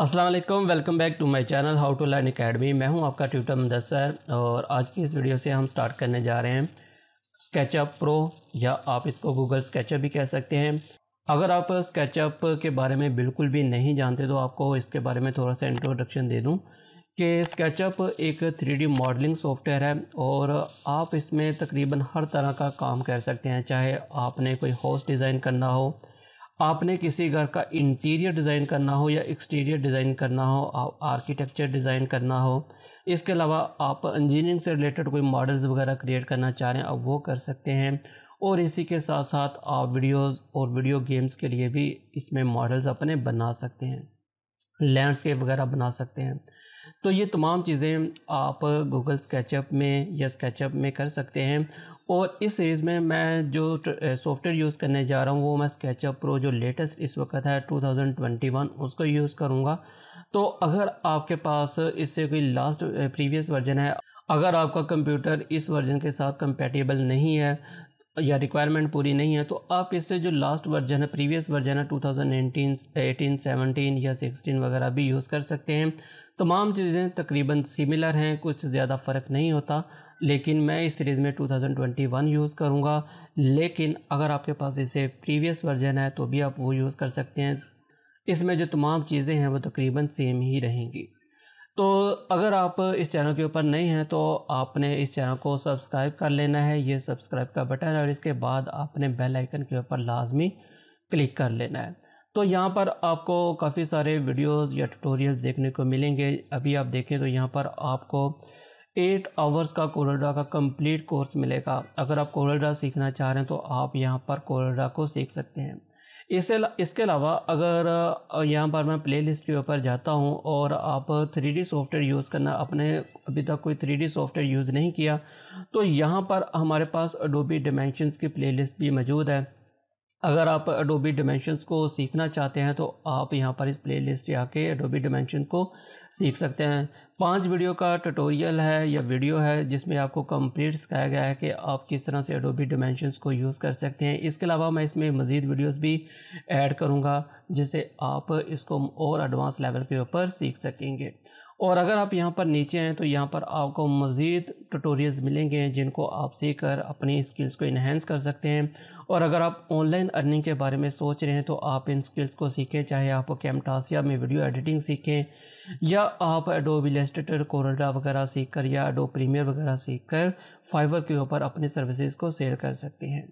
अस्सलाम वालेकुम, welcome back to my channel how to learn academy. मैं हूं आपका ट्यूटर मुदस्सर और आज की इस वीडियो से हम स्टार्ट करने जा रहे हैं स्केचअप प्रो, या आप इसको गूगल स्केचअप भी कह सकते हैं। अगर आप स्केचअप के बारे में बिल्कुल भी नहीं जानते तो आपको इसके बारे में थोड़ा सा इंट्रोडक्शन दे दूं कि स्केचअप एक 3D मॉडलिंग सॉफ्टवेयर है और आप इसमें तकरीबन हर तरह का काम कर सकते हैं। चाहे आपने कोई हाउस डिज़ाइन करना हो, आपने किसी घर का इंटीरियर डिज़ाइन करना हो या एक्सटीरियर डिज़ाइन करना हो, आर्किटेक्चर डिज़ाइन करना हो, इसके अलावा आप इंजीनियरिंग से रिलेटेड कोई मॉडल्स वगैरह क्रिएट करना चाह रहे हैं, आप वो कर सकते हैं। और इसी के साथ साथ आप वीडियोस और वीडियो गेम्स के लिए भी इसमें मॉडल्स अपने बना सकते हैं, लैंडस्केप वगैरह बना सकते हैं। तो ये तमाम चीज़ें आप गूगल स्केचअप में या स्केचअप में कर सकते हैं। और इस सीरीज़ में मैं जो सॉफ्टवेयर यूज़ करने जा रहा हूँ वो मैं स्केचअप प्रो जो लेटेस्ट इस वक्त है 2021 उसको यूज़ करूँगा। तो अगर आपके पास इससे कोई लास्ट प्रीवियस वर्जन है, अगर आपका कंप्यूटर इस वर्जन के साथ कंपैटिबल नहीं है या रिक्वायरमेंट पूरी नहीं है, तो आप इससे जो लास्ट वर्जन है, प्रीवियस वर्जन है 2019, 18, 17 या 16 वगैरह भी यूज़ कर सकते हैं। तमाम चीज़ें तकरीबन सिमिलर हैं, कुछ ज़्यादा फ़र्क नहीं होता। लेकिन मैं इस सीरीज़ में 2021 यूज़ करूँगा। लेकिन अगर आपके पास इससे प्रीवियस वर्जन है तो भी आप वो यूज़ कर सकते हैं। इसमें जो तमाम चीज़ें हैं वो तकरीबन सेम ही रहेंगी। तो अगर आप इस चैनल के ऊपर नए हैं तो आपने इस चैनल को सब्सक्राइब कर लेना है, ये सब्सक्राइब का बटन है, और इसके बाद आपने बेल आइकन के ऊपर लाजमी क्लिक कर लेना है। तो यहाँ पर आपको काफ़ी सारे वीडियोस या ट्यूटोरियल्स देखने को मिलेंगे। अभी आप देखें तो यहाँ पर आपको 8 आवर्स का कोरोडा का कंप्लीट कोर्स मिलेगा। अगर आप कोरोडा सीखना चाह रहे हैं तो आप यहाँ पर कोरोडा को सीख सकते हैं। इसके अलावा अगर यहाँ पर मैं प्लेलिस्ट के ऊपर जाता हूँ और आप 3D सॉफ्टवेयर यूज़ करना, आपने अभी तक कोई 3D सॉफ्टवेयर यूज़ नहीं किया, तो यहाँ पर हमारे पास एडोबी डायमेंशंस की प्लेलिस्ट भी मौजूद है। अगर आप एडोबी डायमेंशंस को सीखना चाहते हैं तो आप यहाँ पर इस प्लेलिस्ट से आके एडोबी डायमेंशन को सीख सकते हैं। 5 वीडियो का ट्यूटोरियल है या वीडियो है जिसमें आपको कंप्लीट सिखाया गया है कि आप किस तरह से एडोबी डायमेंशंस को यूज़ कर सकते हैं। इसके अलावा मैं इसमें मज़ीद वीडियोस भी ऐड करूँगा जिससे आप इसको और एडवांस लेवल के ऊपर सीख सकेंगे। और अगर आप यहाँ पर नीचे हैं तो यहाँ पर आपको मज़ीद ट्यूटोरियल्स मिलेंगे जिनको आप सीख कर अपनी स्किल्स को इन्हेंस कर सकते हैं। और अगर आप ऑनलाइन अर्निंग के बारे में सोच रहे हैं तो आप इन स्किल्स को सीखें, चाहे आप कैमटासिया में वीडियो एडिटिंग सीखें या आप एडोबी इलस्ट्रेटर, कोरोडा वगैरह सीख कर या एडोब प्रीमियर वगैरह सीख कर फाइवर के ऊपर अपनी सर्विसेज को सेल कर सकते हैं।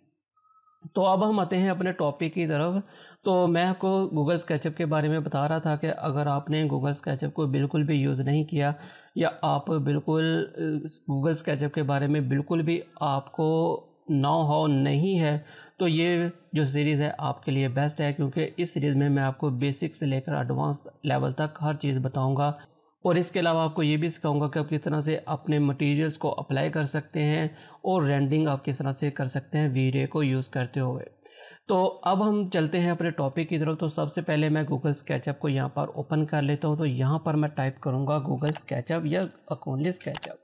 तो अब हम आते हैं अपने टॉपिक की तरफ। तो मैं आपको गूगल स्केचअप के बारे में बता रहा था कि अगर आपने गूगल स्केचअप को बिल्कुल भी यूज़ नहीं किया या आप बिल्कुल गूगल स्केचअप के बारे में बिल्कुल भी आपको नो हाउ नहीं है, तो ये जो सीरीज़ है आपके लिए बेस्ट है, क्योंकि इस सीरीज़ में मैं आपको बेसिक से लेकर एडवांस लेवल तक हर चीज़ बताऊंगा। और इसके अलावा आपको ये भी सिखाऊंगा कि आप किस तरह से अपने मटेरियल्स को अप्लाई कर सकते हैं और रेंडरिंग आप किस तरह से कर सकते हैं वीडियो को यूज़ करते हुए। तो अब हम चलते हैं अपने टॉपिक की तरफ। तो सबसे पहले मैं गूगल स्केचअप को यहाँ पर ओपन कर लेता हूँ। तो यहाँ पर मैं टाइप करूँगा गूगल स्केचअप या ओनली स्केचअप।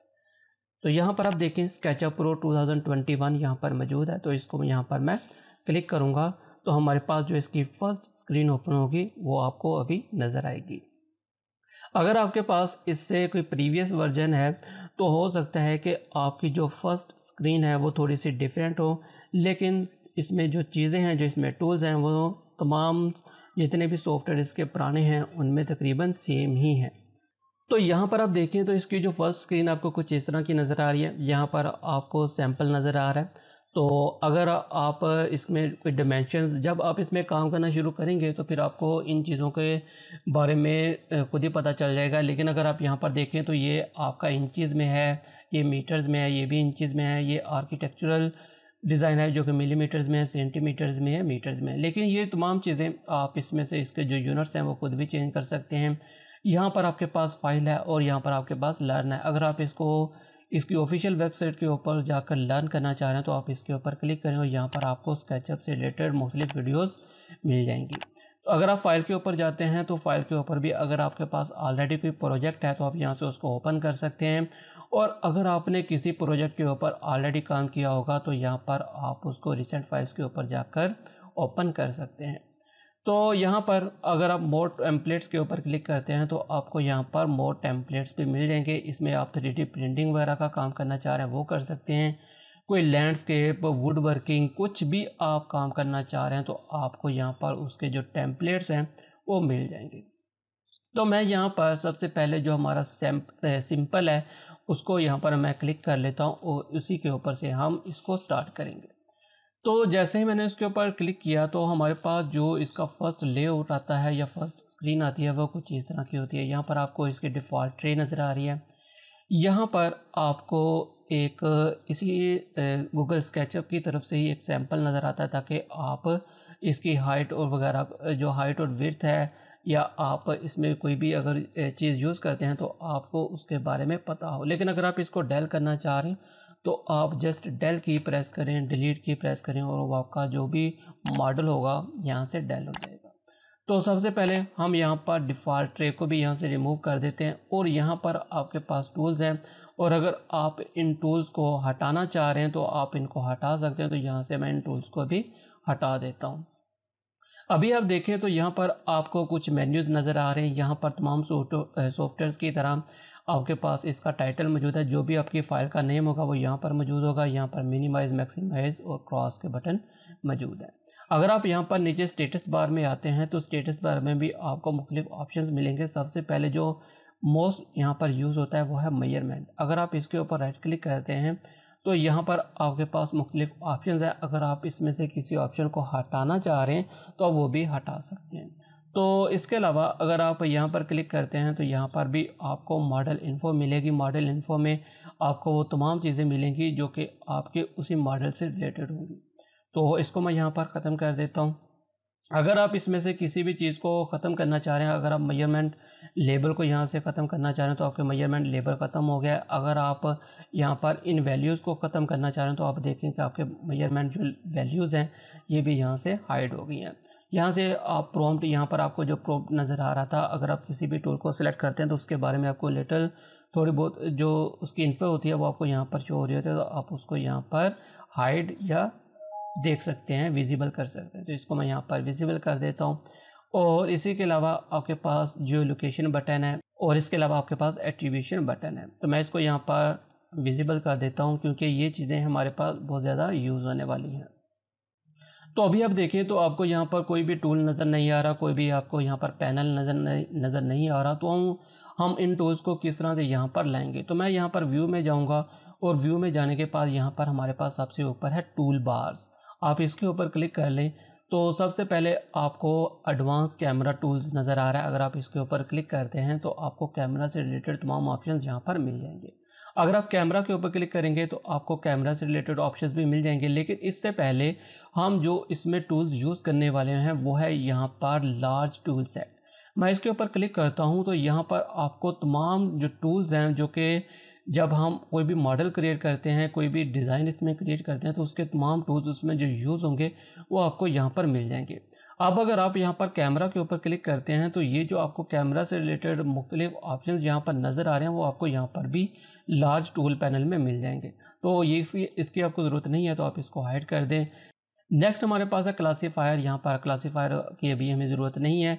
तो यहाँ पर आप देखें स्केचअप प्रो 2021 यहाँ पर मौजूद है। तो इसको यहाँ पर मैं क्लिक करूँगा तो हमारे पास जो इसकी फर्स्ट स्क्रीन ओपन होगी वो आपको अभी नज़र आएगी। अगर आपके पास इससे कोई प्रीवियस वर्जन है तो हो सकता है कि आपकी जो फर्स्ट स्क्रीन है वो थोड़ी सी डिफरेंट हो, लेकिन इसमें जो चीज़ें हैं, जो इसमें टूल्स हैं, वो तमाम जितने भी सॉफ्टवेयर इसके पुराने हैं उनमें तकरीबन सेम ही हैं। तो यहाँ पर आप देखें तो इसकी जो फर्स्ट स्क्रीन आपको कुछ इस तरह की नज़र आ रही है। यहाँ पर आपको सैम्पल नज़र आ रहा है। तो अगर आप इसमें कोई डिमेंशंस, जब आप इसमें काम करना शुरू करेंगे तो फिर आपको इन चीज़ों के बारे में खुद ही पता चल जाएगा। लेकिन अगर आप यहाँ पर देखें तो ये आपका इंचज़ में है, ये मीटर्स में है, ये भी इंचज़ में है, ये आर्किटेक्चरल डिज़ाइन है जो कि मिलीमीटर्स में है, सेंटीमीटर्स में है, मीटर्स में है। लेकिन ये तमाम चीज़ें आप इसमें से इसके जो यूनिट्स हैं वो खुद भी चेंज कर सकते हैं। यहाँ पर आपके पास फाइल है और यहाँ पर आपके पास लर्न है। अगर आप इसकी ऑफिशियल वेबसाइट के ऊपर जाकर लर्न करना चाह रहे हैं तो आप इसके ऊपर क्लिक करें और यहाँ पर आपको स्केचअप से रिलेटेड मुख्तलिफ वीडियोस मिल जाएंगी। तो अगर आप फाइल के ऊपर जाते हैं तो फाइल के ऊपर भी अगर आपके पास ऑलरेडी कोई प्रोजेक्ट है तो आप यहाँ से उसको ओपन कर सकते हैं। और अगर आपने किसी प्रोजेक्ट के ऊपर ऑलरेडी काम किया होगा तो यहाँ पर आप उसको रिसेंट फाइल्स के ऊपर जाकर ओपन कर सकते हैं। तो यहाँ पर अगर आप मोर टेम्पलेट्स के ऊपर क्लिक करते हैं तो आपको यहाँ पर मोर टेम्पलेट्स भी मिल जाएंगे। इसमें आप 3D प्रिंटिंग वगैरह का काम करना चाह रहे हैं वो कर सकते हैं, कोई लैंडस्केप, वुड वर्किंग, कुछ भी आप काम करना चाह रहे हैं तो आपको यहाँ पर उसके जो टेम्पलेट्स हैं वो मिल जाएंगे। तो मैं यहाँ पर सबसे पहले जो हमारा सिंपल है उसको यहाँ पर मैं क्लिक कर लेता हूँ और उसी के ऊपर से हम इसको स्टार्ट करेंगे। तो जैसे ही मैंने उसके ऊपर क्लिक किया तो हमारे पास जो इसका फर्स्ट लेआउट आता है या फर्स्ट स्क्रीन आती है वो कुछ इस तरह की होती है। यहाँ पर आपको इसकी डिफ़ॉल्ट ट्रे नज़र आ रही है। यहाँ पर आपको एक इसी गूगल स्केचअप की तरफ से ही एक सैंपल नज़र आता है ताकि आप इसकी हाइट और वगैरह जो हाइट और विड्थ है या आप इसमें कोई भी अगर चीज़ यूज़ करते हैं तो आपको उसके बारे में पता हो। लेकिन अगर आप इसको डेल करना चाह रहे हैं तो आप जस्ट डेल की प्रेस करें, डिलीट की प्रेस करें और वो आपका जो भी मॉडल होगा यहाँ से डेल हो जाएगा। तो सबसे पहले हम यहाँ पर डिफ़ॉल्ट ट्रे को भी यहाँ से रिमूव कर देते हैं और यहाँ पर आपके पास टूल्स हैं और अगर आप इन टूल्स को हटाना चाह रहे हैं तो आप इनको हटा सकते हैं। तो यहाँ से मैं इन टूल्स को भी हटा देता हूँ। अभी आप देखें तो यहाँ पर आपको कुछ मेन्यूज़ नज़र आ रहे हैं। यहाँ पर तमाम सॉफ्टवेयर्स की तरह आपके पास इसका टाइटल मौजूद है, जो भी आपकी फ़ाइल का नेम होगा वो यहाँ पर मौजूद होगा। यहाँ पर मिनिमाइज़, मैक्सिमाइज़ और क्रॉस के बटन मौजूद हैं। अगर आप यहाँ पर नीचे स्टेटस बार में आते हैं तो स्टेटस बार में भी आपको मुख्तलिफ ऑप्शंस मिलेंगे। सबसे पहले जो मोस्ट यहाँ पर यूज़ होता है वो है मेजरमेंट। अगर आप इसके ऊपर राइट क्लिक करते हैं तो यहाँ पर आपके पास मुख्तलिफ ऑप्शंस हैं। अगर आप इसमें से किसी ऑप्शन को हटाना चाह रहे हैं तो वो भी हटा सकते हैं। तो इसके अलावा अगर आप यहाँ पर क्लिक करते हैं तो यहाँ पर भी आपको मॉडल इन्फो मिलेगी। मॉडल इन्फो में आपको वो तमाम चीज़ें मिलेंगी जो कि आपके उसी मॉडल से रिलेटेड होंगी। तो इसको मैं यहाँ पर ख़त्म कर देता हूँ। अगर आप इसमें से किसी भी चीज़ को ख़त्म करना चाह रहे हैं, अगर आप मेजरमेंट लेबल को यहाँ से ख़त्म करना चाह रहे हैं तो आपके मेजरमेंट लेबल ख़त्म हो गया है। अगर आप यहाँ पर इन वैल्यूज़ को ख़त्म करना चाह रहे हैं तो आप देखें कि आपके मेजरमेंट जो वैल्यूज़ हैं ये भी यहाँ से हाइड हो गई हैं। यहाँ से आप प्रॉम्प्ट, यहाँ पर आपको जो प्रॉम्प्ट नज़र आ रहा था, अगर आप किसी भी टूल को सिलेक्ट करते हैं तो उसके बारे में आपको लिटिल थोड़ी बहुत जो उसकी इन्फो होती है वो आपको यहाँ पर शो हो रही होती है। तो आप उसको यहाँ पर हाइड या देख सकते हैं, विजिबल कर सकते हैं। तो इसको मैं यहाँ पर विजिबल कर देता हूँ। और इसी के अलावा आपके पास जो लोकेशन बटन है और इसके अलावा आपके पास एट्रीब्यूशन बटन है। तो मैं इसको यहाँ पर विजिबल कर देता हूँ क्योंकि ये चीज़ें हमारे पास बहुत ज़्यादा यूज़ होने वाली हैं। तो अभी आप देखें तो आपको यहाँ पर कोई भी टूल नज़र नहीं आ रहा, कोई भी आपको यहाँ पर पैनल नज़र नहीं आ रहा। तो हम इन टूल्स को किस तरह से यहाँ पर लाएंगे। तो मैं यहाँ पर व्यू में जाऊँगा और व्यू में जाने के बाद यहाँ पर हमारे पास सबसे ऊपर है टूल बार्स। आप इसके ऊपर क्लिक कर लें तो सबसे पहले आपको एडवांस कैमरा टूल्स नज़र आ रहा है। अगर आप इसके ऊपर क्लिक करते हैं तो आपको कैमरा से रिलेटेड तमाम ऑप्शंस यहाँ पर मिल जाएंगे। अगर आप कैमरा के ऊपर क्लिक करेंगे तो आपको कैमरा से रिलेटेड ऑप्शंस भी मिल जाएंगे। लेकिन इससे पहले हम जो इसमें टूल्स यूज़ करने वाले हैं वो है यहाँ पर लार्ज टूल सेट। मैं इसके ऊपर क्लिक करता हूँ तो यहाँ पर आपको तमाम जो टूल्स हैं जो कि जब हम कोई भी मॉडल क्रिएट करते हैं, कोई भी डिज़ाइन इसमें क्रिएट करते हैं तो उसके तमाम टूल्स उसमें जो यूज़ होंगे वो आपको यहाँ पर मिल जाएंगे। अब अगर आप यहाँ पर कैमरा के ऊपर क्लिक करते हैं तो ये जो आपको कैमरा से रिलेटेड मुख्तलिफ ऑप्शंस यहाँ पर नज़र आ रहे हैं वो आपको यहाँ पर भी लार्ज टूल पैनल में मिल जाएंगे। तो ये इसकी आपको ज़रूरत नहीं है तो आप इसको हाइड कर दें। नेक्स्ट हमारे पास है क्लासीफायर। यहाँ पर क्लासीफायर की अभी हमें ज़रूरत नहीं है।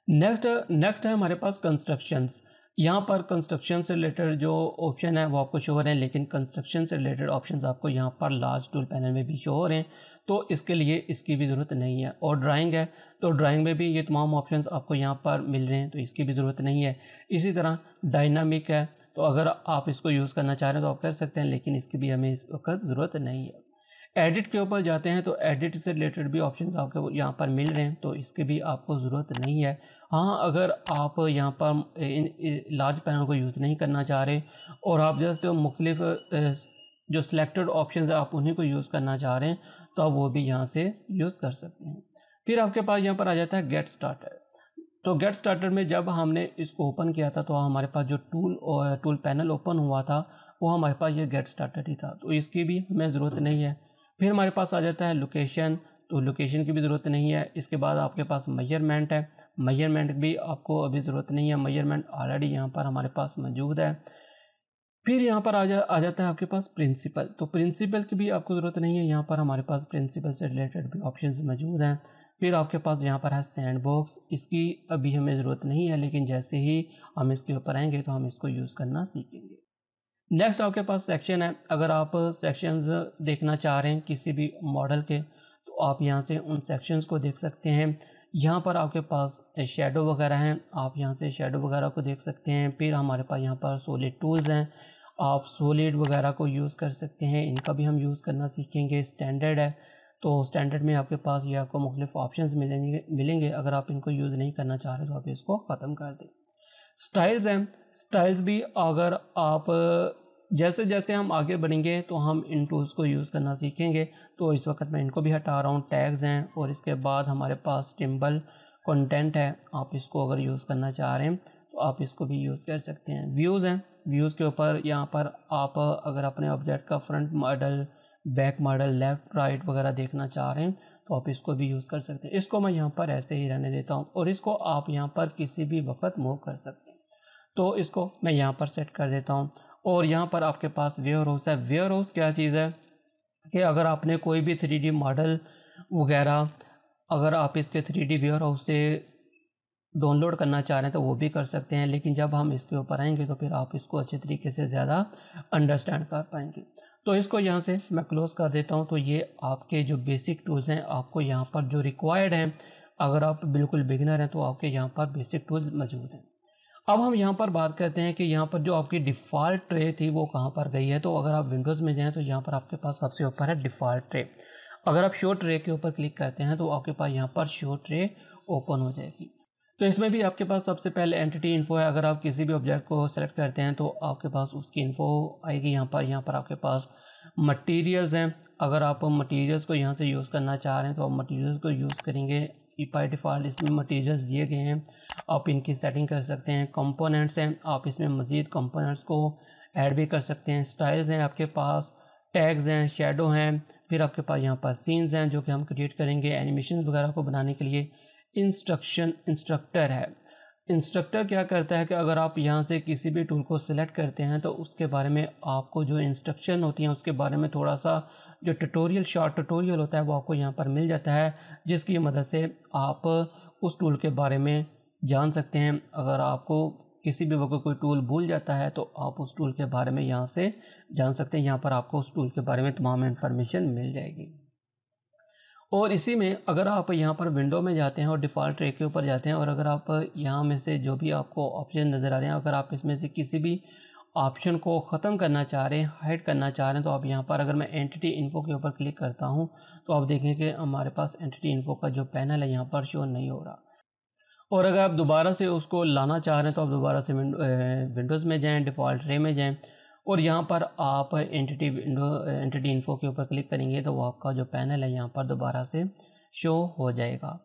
नेक्स्ट है हमारे पास कंस्ट्रक्शंस। यहाँ पर कंस्ट्रक्शन से रिलेटेड जो ऑप्शन है वो आपको शो हो रहे हैं, लेकिन कंस्ट्रक्शन से रिलेटेड ऑप्शंस आपको यहाँ पर लार्ज टूल पैनल में भी शो हो रहे हैं। तो इसके लिए इसकी भी ज़रूरत नहीं है। और ड्राइंग है तो ड्राइंग में भी ये तमाम ऑप्शंस आपको यहाँ पर मिल रहे हैं तो इसकी भी ज़रूरत नहीं है। इसी तरह डायनामिक है तो अगर आप इसको यूज़ करना चाह रहे हैं तो आप कर सकते हैं, लेकिन इसकी भी हमें इस वक्त ज़रूरत नहीं है। एडिट के ऊपर जाते हैं तो एडिट से रिलेटेड भी ऑप्शंस आपको यहाँ पर मिल रहे हैं तो इसकी भी आपको ज़रूरत नहीं है। हाँ, अगर आप यहाँ पर लार्ज पैनल को यूज़ नहीं करना चाह रहे और आप जस्ट मुख्तलिफ जो सिलेक्टेड ऑप्शंस है आप उन्हीं को यूज़ करना चाह रहे हैं तो आप वो भी यहाँ से यूज़ कर सकते हैं। फिर आपके पास यहाँ पर आ जाता है गेट स्टार्टर। तो गेट स्टार्टर में जब हमने इसको ओपन किया था तो हमारे पास जो टूल पैनल ओपन हुआ था वो हमारे पास ये गेट स्टार्टर ही था, तो इसकी भी हमें ज़रूरत नहीं है। फिर हमारे पास आ जाता है लोकेशन। तो लोकेशन की भी ज़रूरत नहीं है। इसके बाद आपके पास मेजरमेंट है। मेजरमेंट भी आपको अभी ज़रूरत नहीं है, मेजरमेंट ऑलरेडी यहाँ पर हमारे पास मौजूद है। फिर यहाँ पर आ जाता है आपके पास प्रिंसिपल। तो प्रिंसिपल की भी आपको ज़रूरत नहीं है, यहाँ पर हमारे पास प्रिंसिपल से रिलेटेड भी ऑप्शंस मौजूद हैं। फिर आपके पास यहाँ पर है सैंडबॉक्स, इसकी अभी हमें ज़रूरत नहीं है, लेकिन जैसे ही हम इसके ऊपर आएंगे तो हम इसको यूज़ करना सीखेंगे। नेक्स्ट आपके पास सेक्शन है। अगर आप सेक्शंस देखना चाह रहे हैं किसी भी मॉडल के तो आप यहाँ से उन सेक्शंस को देख सकते हैं। यहाँ पर आपके पास शेडो वगैरह हैं, आप यहाँ से शेडो वगैरह को देख सकते हैं। फिर हमारे पास यहाँ पर सॉलिड टूल्स हैं, आप सॉलिड वगैरह को यूज़ कर सकते हैं, इनका भी हम यूज़ करना सीखेंगे। स्टैंडर्ड है तो स्टैंडर्ड में आपके पास ये आपको मुख्तलिफ ऑप्शंस मिलेंगे। अगर आप इनको यूज़ नहीं करना चाह रहे तो आप इसको ख़त्म कर दें। स्टाइल्स हैं, स्टाइल्स भी अगर आप जैसे जैसे हम आगे बढ़ेंगे तो हम इन टूल्स को यूज़ करना सीखेंगे। तो इस वक्त मैं इनको भी हटा रहा हूँ। टैग्स हैं और इसके बाद हमारे पास टिम्बल कंटेंट है, आप इसको अगर यूज़ करना चाह रहे हैं तो आप इसको भी यूज़ कर सकते हैं। व्यूज़ हैं, व्यूज़ के ऊपर यहाँ पर आप अगर अपने ऑब्जेक्ट का front model, back model, left right वगैरह देखना चाह रहे हैं तो आप इसको भी यूज़ कर सकते हैं। इसको मैं यहाँ पर ऐसे ही रहने देता हूँ और इसको आप यहाँ पर किसी भी वक्त मूव कर सकते हैं। तो इसको मैं यहाँ पर सेट कर देता हूँ। और यहाँ पर आपके पास वेयर हाउस है। वेयर हाउस क्या चीज़ है कि अगर आपने कोई भी 3D मॉडल वगैरह अगर आप इसके 3D वेयर हाउस से डाउनलोड करना चाह रहे हैं तो वो भी कर सकते हैं, लेकिन जब हम इसके ऊपर आएंगे तो फिर आप इसको अच्छे तरीके से ज़्यादा अंडरस्टैंड कर पाएंगे। तो इसको यहाँ से मैं क्लोज़ कर देता हूँ। तो ये आपके जो बेसिक टूल्स हैं आपको यहाँ पर जो रिक्वायर्ड हैं, अगर आप बिल्कुल बिगिनर हैं तो आपके यहाँ पर बेसिक टूल्स मौजूद हैं। अब हम यहाँ पर बात करते हैं कि यहाँ पर जो आपकी डिफ़ॉल्ट ट्रे थी वो कहाँ पर गई है। तो अगर आप विंडोज़ में जाएँ तो यहाँ पर आपके पास सबसे ऊपर है डिफ़ॉल्ट ट्रे। अगर आप शो ट्रे के ऊपर क्लिक करते हैं तो आपके पास यहाँ पर शो ट्रे ओपन हो जाएगी। तो इसमें भी आपके पास सबसे पहले एंटिटी इन्फो है। अगर आप किसी भी ऑब्जेक्ट को सेलेक्ट करते हैं तो आपके पास उसकी इन्फो आएगी। यहाँ पर आपके पास मटीरियल्स हैं। अगर आप मटीरियल्स को यहाँ से यूज़ करना चाह रहे हैं तो आप मटीरियल्स को यूज़ करेंगे। बाय डिफ़ॉल्ट इसमें मटीरियल्स दिए गए हैं, आप इनकी सेटिंग कर सकते हैं। कंपोनेंट्स हैं, आप इसमें मज़ीद कंपोनेंट्स को ऐड भी कर सकते हैं। स्टाइल्स हैं आपके पास, टैग्स हैं, शेडो हैं, फिर आपके पास यहाँ पर सीन्स हैं जो कि हम क्रिएट करेंगे एनिमेशन वगैरह को बनाने के लिए। इंस्ट्रक्टर है। इंस्ट्रक्टर क्या करता है कि अगर आप यहाँ से किसी भी टूल को सिलेक्ट करते हैं तो उसके बारे में आपको जो इंस्ट्रक्शन होती हैं उसके बारे में थोड़ा सा जो ट्यूटोरियल, शॉर्ट ट्यूटोरियल होता है वो आपको यहाँ पर मिल जाता है, जिसकी मदद से आप उस टूल के बारे में जान सकते हैं। अगर आपको किसी भी वक्त कोई टूल भूल जाता है तो आप उस टूल के बारे में यहाँ से जान सकते हैं। यहाँ पर आपको उस टूल के बारे में तमाम इन्फॉर्मेशन मिल जाएगी। और इसी में अगर आप यहाँ पर विंडो में जाते हैं और डिफ़ॉल्ट ट्रे के ऊपर जाते हैं और अगर आप यहाँ में से जो भी आपको ऑप्शन नज़र आ रहे हैं, अगर आप इसमें से किसी भी ऑप्शन को ख़त्म करना चाह रहे हैं, हाइड करना चाह रहे हैं, तो आप यहाँ पर अगर मैं एंटिटी इन्फो के ऊपर क्लिक करता हूँ तो आप देखें कि हमारे पास एंटिटी इन्फो का जो पैनल है यहाँ पर शो नहीं हो रहा। और अगर आप दोबारा से उसको लाना चाह रहे हैं तो आप दोबारा से विंडोज़ में जाएँ, डिफ़ॉल्ट ट्रे में जाएँ और यहाँ पर आप एंटिटी इन्फो के ऊपर क्लिक करेंगे तो वो आपका जो पैनल है यहाँ पर दोबारा से शो हो जाएगा।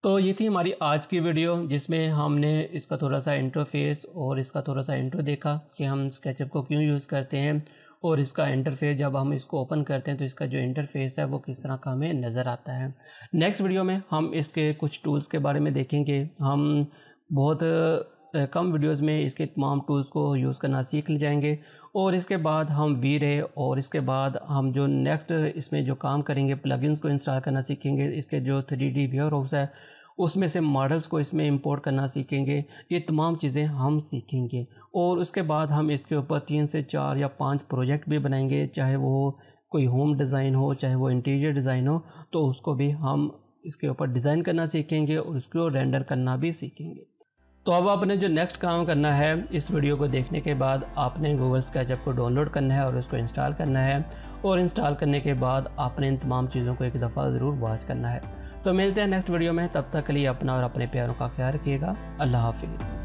तो ये थी हमारी आज की वीडियो जिसमें हमने इसका थोड़ा सा इंटरफेस और इसका थोड़ा सा इंट्रो देखा कि हम स्केचअप को क्यों यूज़ करते हैं और इसका इंटरफेस जब हम इसको ओपन करते हैं तो इसका जो इंटरफेस है वो किस तरह का हमें नज़र आता है। नेक्स्ट वीडियो में हम इसके कुछ टूल्स के बारे में देखेंगे। हम बहुत कम वीडियोस में इसके तमाम टूल्स को यूज़ करना सीख ले जाएंगे और इसके बाद हम वी-रे और इसके बाद हम जो नेक्स्ट इसमें जो काम करेंगे प्लगइन्स को इंस्टॉल करना सीखेंगे। इसके जो 3D वेयर हाउस है उसमें से मॉडल्स को इसमें इंपोर्ट करना सीखेंगे। ये तमाम चीज़ें हम सीखेंगे और उसके बाद हम इसके ऊपर 3 से 4 या 5 प्रोजेक्ट भी बनाएंगे, चाहे वो कोई होम डिज़ाइन हो, चाहे वो इंटीरियर डिज़ाइन हो, तो उसको भी हम इसके ऊपर डिज़ाइन करना सीखेंगे और उसको रेंडर करना भी सीखेंगे। तो अब आपने जो नेक्स्ट काम करना है, इस वीडियो को देखने के बाद आपने गूगल स्केचअप को डाउनलोड करना है और उसको इंस्टॉल करना है और इंस्टॉल करने के बाद आपने इन तमाम चीज़ों को एक दफ़ा ज़रूर वॉच करना है। तो मिलते हैं नेक्स्ट वीडियो में, तब तक के लिए अपना और अपने प्यारों का ख्याल रखिएगा। अल्लाह हाफिज़।